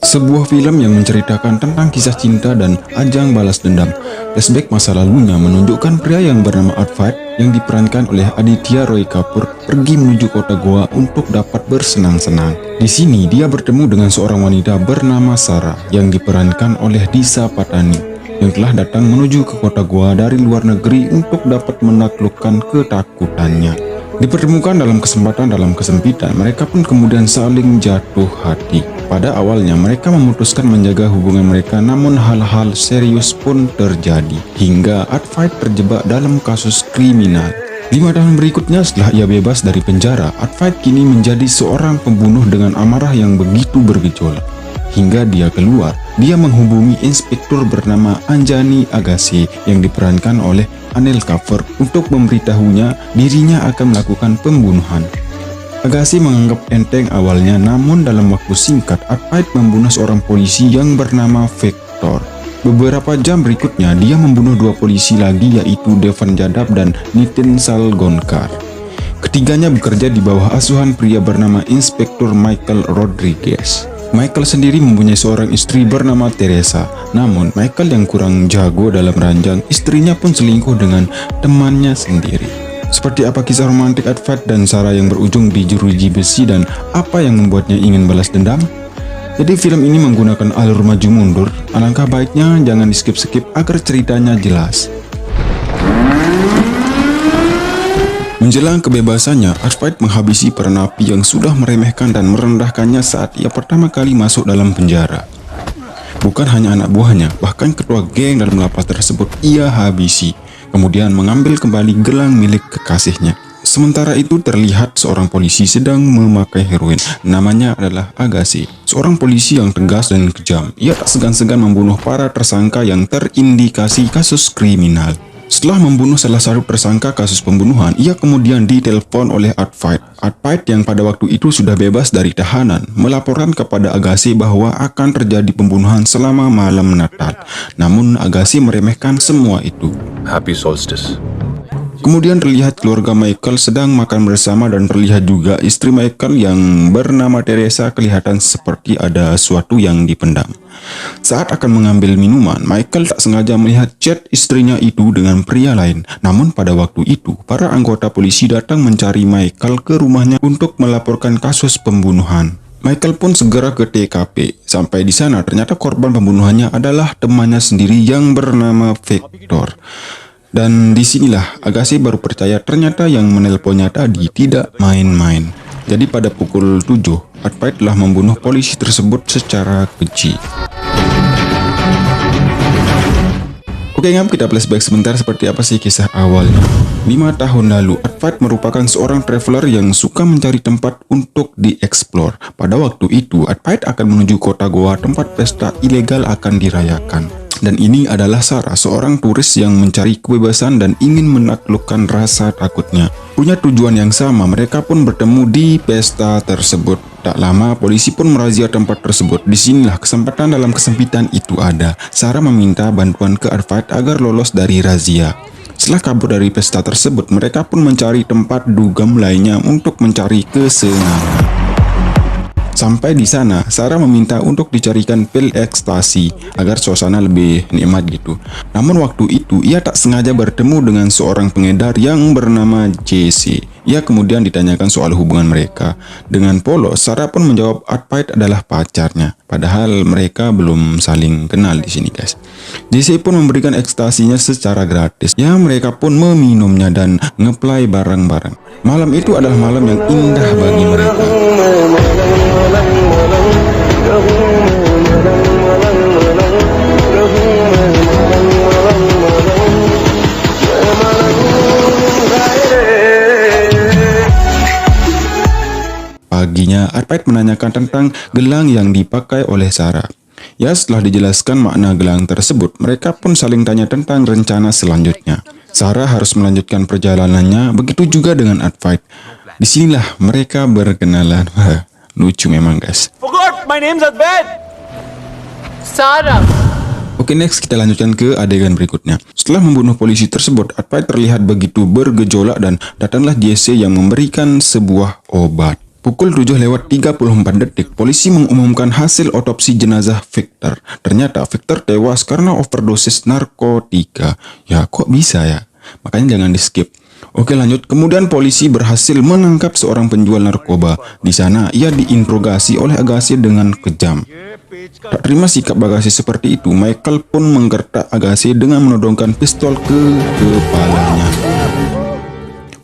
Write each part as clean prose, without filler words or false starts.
Sebuah film yang menceritakan tentang kisah cinta dan ajang balas dendam. Flashback masa lalunya menunjukkan pria yang bernama Advait yang diperankan oleh Aditya Roy Kapoor pergi menuju kota Goa untuk dapat bersenang-senang. Di sini dia bertemu dengan seorang wanita bernama Sarah yang diperankan oleh Disha Patani yang telah datang menuju ke kota Goa dari luar negeri untuk dapat menaklukkan ketakutannya. Dipertemukan dalam kesempatan dalam kesempitan, mereka pun kemudian saling jatuh hati. Pada awalnya mereka memutuskan menjaga hubungan mereka, namun hal-hal serius pun terjadi hingga Advait terjebak dalam kasus kriminal. 5 tahun berikutnya setelah ia bebas dari penjara, Advait kini menjadi seorang pembunuh dengan amarah yang begitu bergejolak. Hingga dia keluar, dia menghubungi inspektur bernama Anjani Agassi yang diperankan oleh Anil Kapoor untuk memberitahunya dirinya akan melakukan pembunuhan. Agassi menganggap enteng awalnya, namun dalam waktu singkat Advait membunuh seorang polisi yang bernama Victor. Beberapa jam berikutnya dia membunuh 2 polisi lagi, yaitu Devan Jadhav dan Nitin Salgonkar. Ketiganya bekerja di bawah asuhan pria bernama Inspektur Michael Rodriguez. Michael sendiri mempunyai seorang istri bernama Teresa. Namun Michael yang kurang jago dalam ranjang, istrinya pun selingkuh dengan temannya sendiri. Seperti apa kisah romantik Advait dan Sarah yang berujung di jeruji besi, dan apa yang membuatnya ingin balas dendam? Jadi film ini menggunakan alur maju mundur. Alangkah baiknya jangan di skip-skip agar ceritanya jelas. Menjelang kebebasannya, Advait menghabisi para napi yang sudah meremehkan dan merendahkannya saat ia pertama kali masuk dalam penjara. Bukan hanya anak buahnya, bahkan ketua geng dalam lapas tersebut ia habisi, kemudian mengambil kembali gelang milik kekasihnya. Sementara itu terlihat seorang polisi sedang memakai heroin. Namanya adalah Agassi, seorang polisi yang tegas dan kejam. Ia tak segan-segan membunuh para tersangka yang terindikasi kasus kriminal. Setelah membunuh salah satu tersangka kasus pembunuhan, ia kemudian ditelepon oleh Advait. Advait yang pada waktu itu sudah bebas dari tahanan, melaporkan kepada Agassi bahwa akan terjadi pembunuhan selama malam Natal. Namun Agassi meremehkan semua itu. Happy Solstice. Kemudian terlihat keluarga Michael sedang makan bersama, dan terlihat juga istri Michael yang bernama Teresa kelihatan seperti ada sesuatu yang dipendam. Saat akan mengambil minuman, Michael tak sengaja melihat chat istrinya itu dengan pria lain. Namun pada waktu itu, para anggota polisi datang mencari Michael ke rumahnya untuk melaporkan kasus pembunuhan. Michael pun segera ke TKP. Sampai di sana ternyata korban pembunuhannya adalah temannya sendiri yang bernama Victor. Dan disinilah Agassi baru percaya ternyata yang menelponnya tadi tidak main-main. Jadi pada pukul 7, Advait telah membunuh polisi tersebut secara keji. Oke ngam, kita flashback sebentar seperti apa sih kisah awalnya. 5 tahun lalu, Advait merupakan seorang traveler yang suka mencari tempat untuk dieksplor. Pada waktu itu, Advait akan menuju kota Goa tempat pesta ilegal akan dirayakan. Dan ini adalah Sarah, seorang turis yang mencari kebebasan dan ingin menaklukkan rasa takutnya. Punya tujuan yang sama, mereka pun bertemu di pesta tersebut. Tak lama, polisi pun merazia tempat tersebut. Disinilah kesempatan dalam kesempitan itu ada. Sarah meminta bantuan ke Advait agar lolos dari razia. Setelah kabur dari pesta tersebut, mereka pun mencari tempat dugem lainnya untuk mencari kesenangan. Sampai di sana, Sarah meminta untuk dicarikan pil ekstasi agar suasana lebih nikmat gitu. Namun waktu itu ia tak sengaja bertemu dengan seorang pengedar yang bernama JC. Ia kemudian ditanyakan soal hubungan mereka. Dengan polos, Sarah pun menjawab Advait adalah pacarnya. Padahal mereka belum saling kenal di sini, guys. JC pun memberikan ekstasinya secara gratis. Ya, mereka pun meminumnya dan ngeplay bareng-bareng. Malam itu adalah malam yang indah bagi mereka. Paginya, Advait menanyakan tentang gelang yang dipakai oleh Sarah. Ya, setelah dijelaskan makna gelang tersebut, mereka pun saling tanya tentang rencana selanjutnya. Sarah harus melanjutkan perjalanannya, begitu juga dengan Advait. Disinilah mereka berkenalan. Lucu memang, guys. Forgot, my name's Advait. Sarah. Oke, next kita lanjutkan ke adegan berikutnya. Setelah membunuh polisi tersebut, Advait terlihat begitu bergejolak dan datanglah JC yang memberikan sebuah obat. Pukul 7:34, polisi mengumumkan hasil otopsi jenazah Victor. Ternyata Victor tewas karena overdosis narkotika. Ya, kok bisa ya? Makanya jangan di-skip. Oke, lanjut. Kemudian polisi berhasil menangkap seorang penjual narkoba. Di sana ia diinterogasi oleh Agassi dengan kejam. Tak terima sikap Agassi seperti itu, Michael pun menggertak Agassi dengan menodongkan pistol ke kepalanya.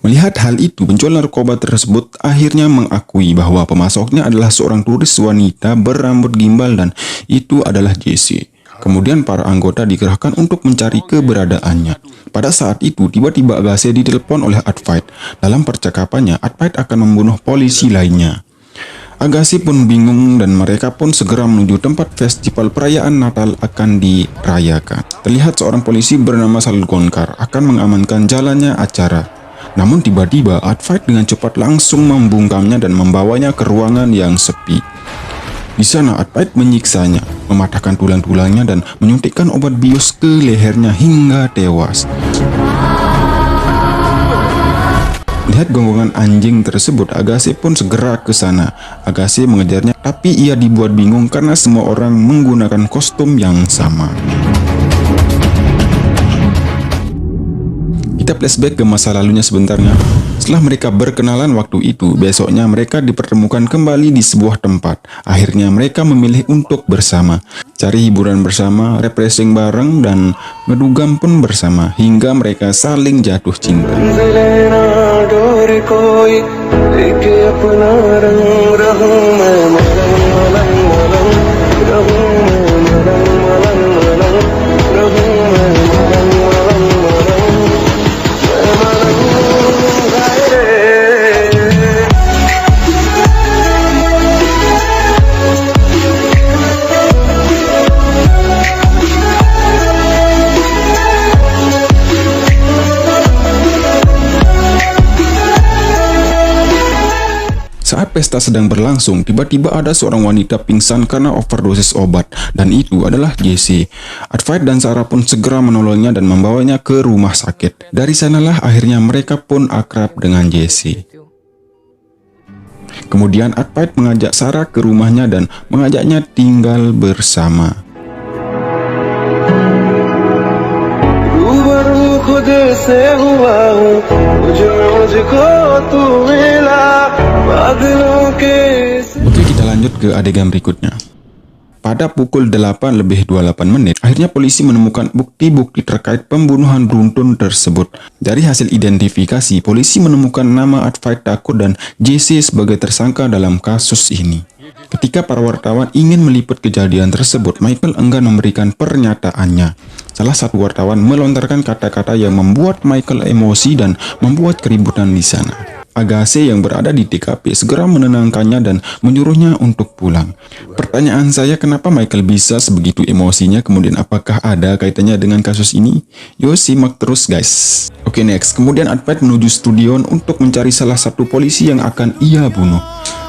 Melihat hal itu, penjual narkoba tersebut akhirnya mengakui bahwa pemasoknya adalah seorang turis wanita berambut gimbal dan itu adalah Jesse. Kemudian para anggota dikerahkan untuk mencari keberadaannya. Pada saat itu, tiba-tiba Agassi ditelepon oleh Advait. Dalam percakapannya, Advait akan membunuh polisi lainnya. Agassi pun bingung dan mereka pun segera menuju tempat festival perayaan Natal akan dirayakan. Terlihat seorang polisi bernama Salgonkar akan mengamankan jalannya acara. Namun tiba-tiba Advait dengan cepat langsung membungkamnya dan membawanya ke ruangan yang sepi. Di sana Advait menyiksanya, mematahkan tulang-tulangnya dan menyuntikkan obat bius ke lehernya hingga tewas. Lihat gonggongan anjing tersebut, Agassi pun segera ke sana. Agassi mengejarnya, tapi ia dibuat bingung karena semua orang menggunakan kostum yang sama. Kita flashback ke masa lalunya sebentarnya. Setelah mereka berkenalan waktu itu, besoknya mereka dipertemukan kembali di sebuah tempat. Akhirnya mereka memilih untuk bersama, cari hiburan bersama, refreshing bareng, dan ngedugam pun bersama, hingga mereka saling jatuh cinta. Saat pesta sedang berlangsung, tiba-tiba ada seorang wanita pingsan karena overdosis obat, dan itu adalah Jesse. Advait dan Sarah pun segera menolongnya dan membawanya ke rumah sakit. Dari sanalah akhirnya mereka pun akrab dengan Jesse. Kemudian Advait mengajak Sarah ke rumahnya dan mengajaknya tinggal bersama. Oke, kita lanjut ke adegan berikutnya. Pada pukul 8:28, akhirnya polisi menemukan bukti-bukti terkait pembunuhan beruntun tersebut. Dari hasil identifikasi, polisi menemukan nama Advait Thakur dan Jesse sebagai tersangka dalam kasus ini. Ketika para wartawan ingin meliput kejadian tersebut, Michael enggan memberikan pernyataannya. Salah satu wartawan melontarkan kata-kata yang membuat Michael emosi dan membuat keributan di sana. Agassi yang berada di TKP segera menenangkannya dan menyuruhnya untuk pulang. Pertanyaan saya, kenapa Michael bisa sebegitu emosinya, kemudian apakah ada kaitannya dengan kasus ini? Yo, simak terus guys. Oke, next. Kemudian Advait menuju studio untuk mencari salah satu polisi yang akan ia bunuh.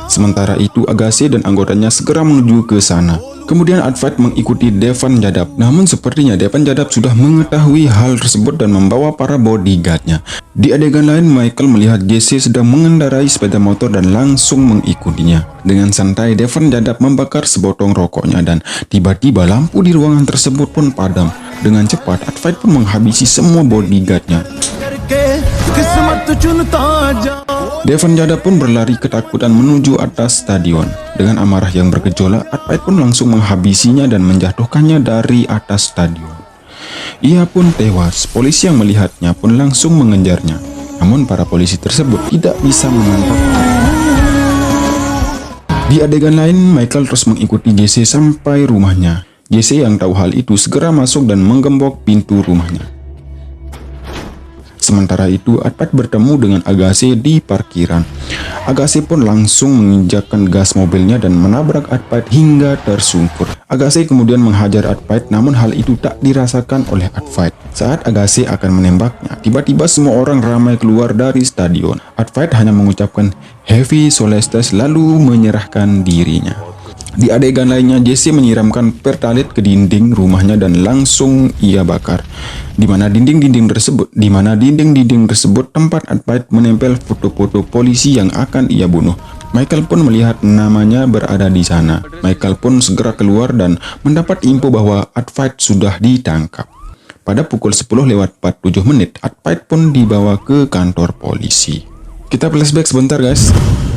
Sementara itu Agassi dan anggotanya segera menuju ke sana. Kemudian Advait mengikuti Devan Jadab. Namun sepertinya Devan Jadab sudah mengetahui hal tersebut dan membawa para bodyguardnya. Di adegan lain, Michael melihat Jesse sedang mengendarai sepeda motor dan langsung mengikutinya. Dengan santai, Devan Jadab membakar sebotong rokoknya dan tiba-tiba lampu di ruangan tersebut pun padam. Dengan cepat, Advait pun menghabisi semua bodyguardnya. Devan Jadab pun berlari ketakutan menuju atas stadion. Dengan amarah yang bergejolak, Advait pun langsung menghabisinya dan menjatuhkannya dari atas stadion. Ia pun tewas. Polisi yang melihatnya pun langsung mengejarnya. Namun para polisi tersebut tidak bisa menangkapnya. Di adegan lain, Michael terus mengikuti Jesse sampai rumahnya. Jesse yang tahu hal itu segera masuk dan menggembok pintu rumahnya. Sementara itu, Advait bertemu dengan Agassi di parkiran. Agassi pun langsung menginjakkan gas mobilnya dan menabrak Advait hingga tersungkur. Agassi kemudian menghajar Advait, namun hal itu tak dirasakan oleh Advait. Saat Agassi akan menembaknya, tiba-tiba semua orang ramai keluar dari stadion. Advait hanya mengucapkan Happy Solstice lalu menyerahkan dirinya. Di adegan lainnya, Jesse menyiramkan pertalit ke dinding rumahnya dan langsung ia bakar. Di mana dinding-dinding tersebut tempat Advait menempel foto-foto polisi yang akan ia bunuh. Michael pun melihat namanya berada di sana. Michael pun segera keluar dan mendapat info bahwa Advait sudah ditangkap. Pada pukul 10:47, Advait pun dibawa ke kantor polisi. Kita flashback sebentar guys.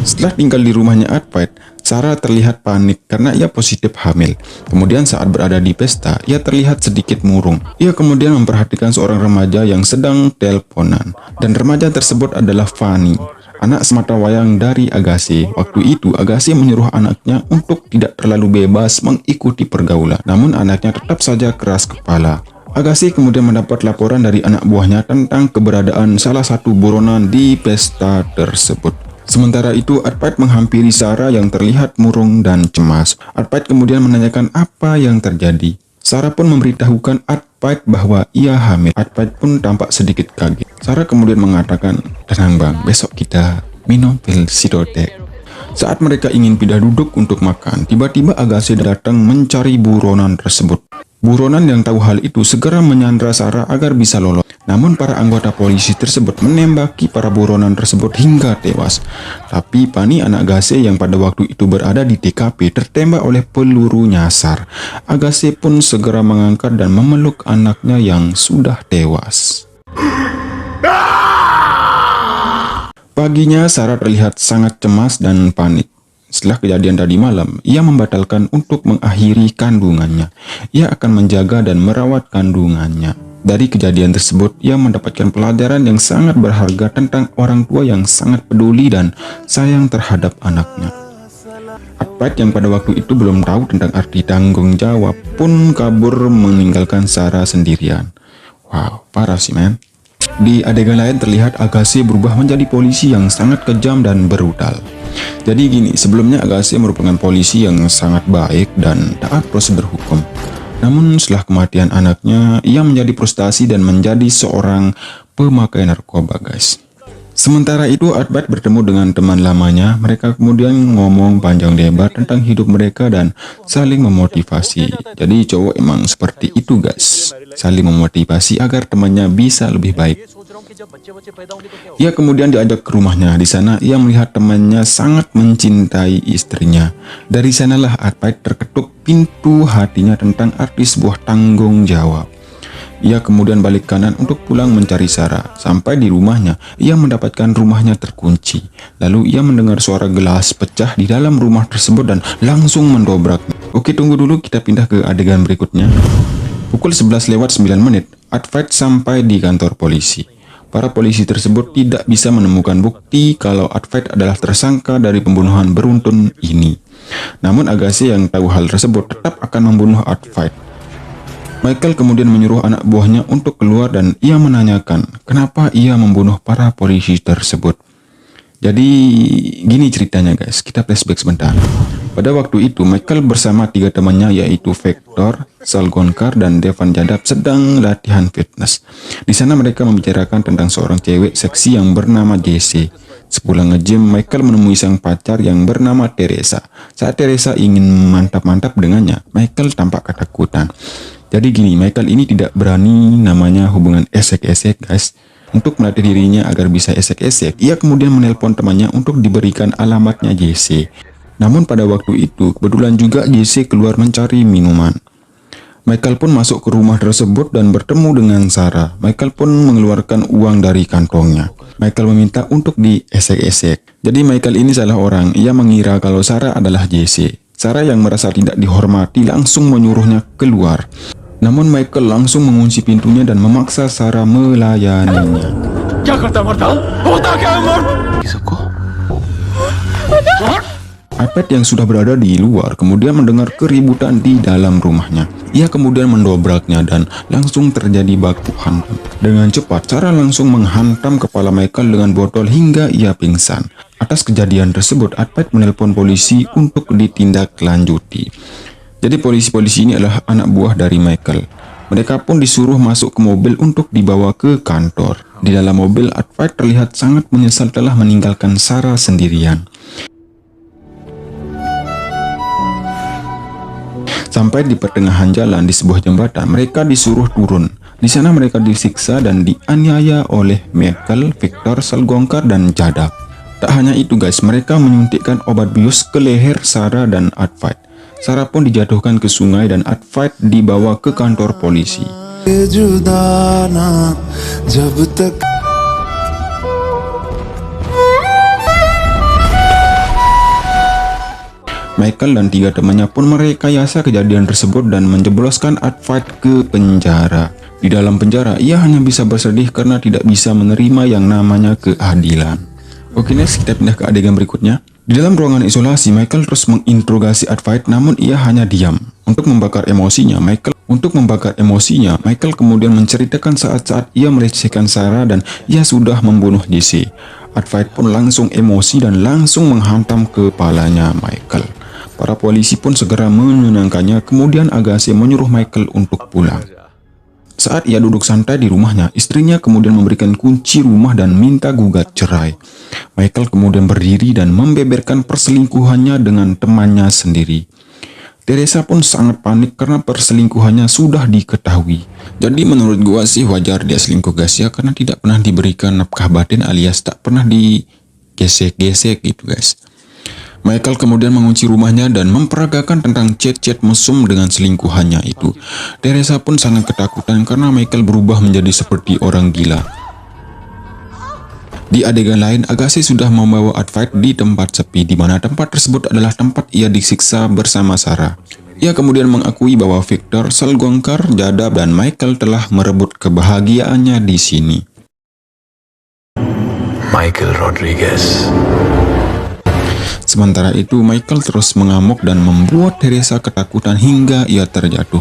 Setelah tinggal di rumahnya Advait, Sarah terlihat panik karena ia positif hamil. Kemudian saat berada di pesta, ia terlihat sedikit murung. Ia kemudian memperhatikan seorang remaja yang sedang teleponan. Dan remaja tersebut adalah Fanny, anak sematawayang dari Agassi. Waktu itu Agassi menyuruh anaknya untuk tidak terlalu bebas mengikuti pergaulan. Namun anaknya tetap saja keras kepala. Agassi kemudian mendapat laporan dari anak buahnya tentang keberadaan salah satu buronan di pesta tersebut. Sementara itu, Advait menghampiri Sarah yang terlihat murung dan cemas. Advait kemudian menanyakan apa yang terjadi. Sarah pun memberitahukan Advait bahwa ia hamil. Advait pun tampak sedikit kaget. Sarah kemudian mengatakan, "Tenang bang, besok kita minum pil Sidotek." Saat mereka ingin pindah duduk untuk makan, tiba-tiba Agassi datang mencari buronan tersebut. Buronan yang tahu hal itu segera menyandra Sarah agar bisa lolos. Namun para anggota polisi tersebut menembaki para buronan tersebut hingga tewas. Tapi Fanny, anak Agassi yang pada waktu itu berada di TKP, tertembak oleh peluru nyasar. Agassi pun segera mengangkat dan memeluk anaknya yang sudah tewas. Paginya Sarah terlihat sangat cemas dan panik. Setelah kejadian tadi malam, ia membatalkan untuk mengakhiri kandungannya. Ia akan menjaga dan merawat kandungannya. Dari kejadian tersebut, ia mendapatkan pelajaran yang sangat berharga tentang orang tua yang sangat peduli dan sayang terhadap anaknya. Advait yang pada waktu itu belum tahu tentang arti tanggung jawab pun kabur meninggalkan Sarah sendirian. Wow, parah sih men. Di adegan lain terlihat Agassi berubah menjadi polisi yang sangat kejam dan brutal. Jadi gini, sebelumnya Agassi merupakan polisi yang sangat baik dan taat prosedur hukum. Namun setelah kematian anaknya, ia menjadi frustasi dan menjadi seorang pemakai narkoba guys. Sementara itu Advait bertemu dengan teman lamanya. Mereka kemudian ngomong panjang lebar tentang hidup mereka dan saling memotivasi. Jadi cowok emang seperti itu guys, saling memotivasi agar temannya bisa lebih baik. Ia kemudian diajak ke rumahnya. Di sana ia melihat temannya sangat mencintai istrinya. Dari sanalah Advait terketuk pintu hatinya tentang arti sebuah tanggung jawab. Ia kemudian balik kanan untuk pulang mencari Sarah. Sampai di rumahnya, ia mendapatkan rumahnya terkunci. Lalu ia mendengar suara gelas pecah di dalam rumah tersebut dan langsung mendobraknya. Oke, tunggu dulu, kita pindah ke adegan berikutnya. Pukul 11:09, Advait sampai di kantor polisi. Para polisi tersebut tidak bisa menemukan bukti kalau Advait adalah tersangka dari pembunuhan beruntun ini. Namun Agassi yang tahu hal tersebut tetap akan membunuh Advait. Michael kemudian menyuruh anak buahnya untuk keluar dan ia menanyakan kenapa ia membunuh para polisi tersebut. Jadi gini ceritanya guys, kita flashback sebentar. Pada waktu itu Michael bersama 3 temannya yaitu Victor, Salgonkar, dan Devan Jadab sedang latihan fitness. Di sana mereka membicarakan tentang seorang cewek seksi yang bernama Jesse. Sepulang nge-gym, Michael menemui sang pacar yang bernama Teresa. Saat Teresa ingin mantap-mantap dengannya, Michael tampak ketakutan. Jadi gini, Michael ini tidak berani namanya hubungan esek-esek guys. Untuk melatih dirinya agar bisa esek-esek, ia kemudian menelpon temannya untuk diberikan alamatnya Jesse. Namun pada waktu itu, kebetulan juga Jesse keluar mencari minuman. Michael pun masuk ke rumah tersebut dan bertemu dengan Sarah. Michael pun mengeluarkan uang dari kantongnya. Michael meminta untuk diesek-esek. Jadi Michael ini salah orang, ia mengira kalau Sarah adalah Jesse. Sarah yang merasa tidak dihormati langsung menyuruhnya keluar. Namun Michael langsung mengunci pintunya dan memaksa Sarah melayaninya. Advait yang sudah berada di luar kemudian mendengar keributan di dalam rumahnya. Ia kemudian mendobraknya dan langsung terjadi baku hantam. Dengan cepat, Sarah langsung menghantam kepala Michael dengan botol hingga ia pingsan. Atas kejadian tersebut, Advait menelpon polisi untuk ditindaklanjuti. Jadi polisi-polisi ini adalah anak buah dari Michael. Mereka pun disuruh masuk ke mobil untuk dibawa ke kantor. Di dalam mobil, Advait terlihat sangat menyesal telah meninggalkan Sarah sendirian. Sampai di pertengahan jalan di sebuah jembatan, mereka disuruh turun. Di sana mereka disiksa dan dianiaya oleh Michael, Victor, Salgonkar, dan Jadab. Tak hanya itu guys, mereka menyuntikkan obat bius ke leher Sarah dan Advait. Sarah pun dijatuhkan ke sungai dan Advait dibawa ke kantor polisi. Michael dan 3 temannya pun merekayasa kejadian tersebut dan menjebloskan Advait ke penjara. Di dalam penjara, ia hanya bisa bersedih karena tidak bisa menerima yang namanya keadilan. Oke, next kita pindah ke adegan berikutnya. Di dalam ruangan isolasi, Michael terus menginterogasi Advait, namun ia hanya diam. Untuk membakar emosinya, Michael kemudian menceritakan saat-saat ia melecehkan Sarah dan ia sudah membunuh Jesse. Advait pun langsung emosi dan langsung menghantam kepalanya Michael. Para polisi pun segera menenangkannya, kemudian Agassi menyuruh Michael untuk pulang. Saat ia duduk santai di rumahnya, istrinya kemudian memberikan kunci rumah dan minta gugat cerai. Michael kemudian berdiri dan membeberkan perselingkuhannya dengan temannya sendiri. Teresa pun sangat panik karena perselingkuhannya sudah diketahui. Jadi menurut gua sih wajar dia selingkuh guys ya, karena tidak pernah diberikan nafkah batin alias tak pernah digesek-gesek gitu guys. Michael kemudian mengunci rumahnya dan memperagakan tentang chat-chat mesum dengan selingkuhannya itu. Teresa pun sangat ketakutan karena Michael berubah menjadi seperti orang gila. Di adegan lain, Agassi sudah membawa Advait di tempat sepi, di mana tempat tersebut adalah tempat ia disiksa bersama Sarah. Ia kemudian mengakui bahwa Victor, Salgongkar, Jada, dan Michael telah merebut kebahagiaannya di sini. Michael Rodriguez. Sementara itu, Michael terus mengamuk dan membuat Teresa ketakutan hingga ia terjatuh.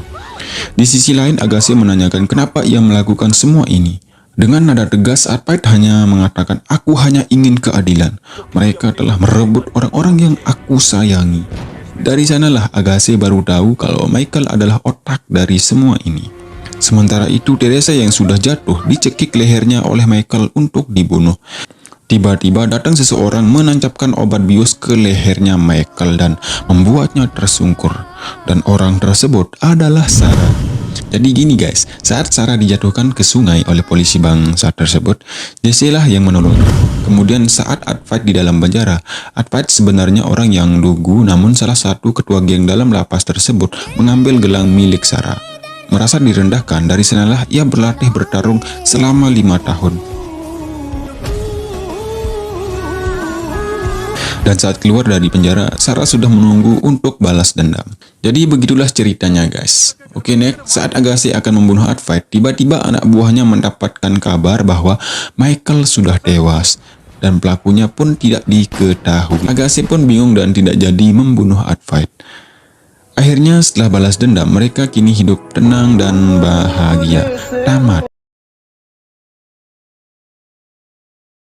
Di sisi lain, Agassi menanyakan kenapa ia melakukan semua ini. Dengan nada tegas, Advait hanya mengatakan, "Aku hanya ingin keadilan. Mereka telah merebut orang-orang yang aku sayangi." Dari sanalah Agassi baru tahu kalau Michael adalah otak dari semua ini. Sementara itu, Teresa yang sudah jatuh dicekik lehernya oleh Michael untuk dibunuh. Tiba-tiba datang seseorang menancapkan obat bius ke lehernya Michael dan membuatnya tersungkur. Dan orang tersebut adalah Sarah. Jadi gini guys, saat Sarah dijatuhkan ke sungai oleh polisi bangsa tersebut, Jesse lah yang menolongnya. Kemudian saat Advait di dalam penjara, Advait sebenarnya orang yang lugu, namun salah satu ketua geng dalam lapas tersebut mengambil gelang milik Sarah. Merasa direndahkan, dari sanalah ia berlatih bertarung selama 5 tahun. Dan saat keluar dari penjara, Sarah sudah menunggu untuk balas dendam. Jadi begitulah ceritanya guys. Oke, next, saat Agassi akan membunuh Advait, tiba-tiba anak buahnya mendapatkan kabar bahwa Michael sudah tewas. Dan pelakunya pun tidak diketahui. Agassi pun bingung dan tidak jadi membunuh Advait. Akhirnya setelah balas dendam, mereka kini hidup tenang dan bahagia. Tamat.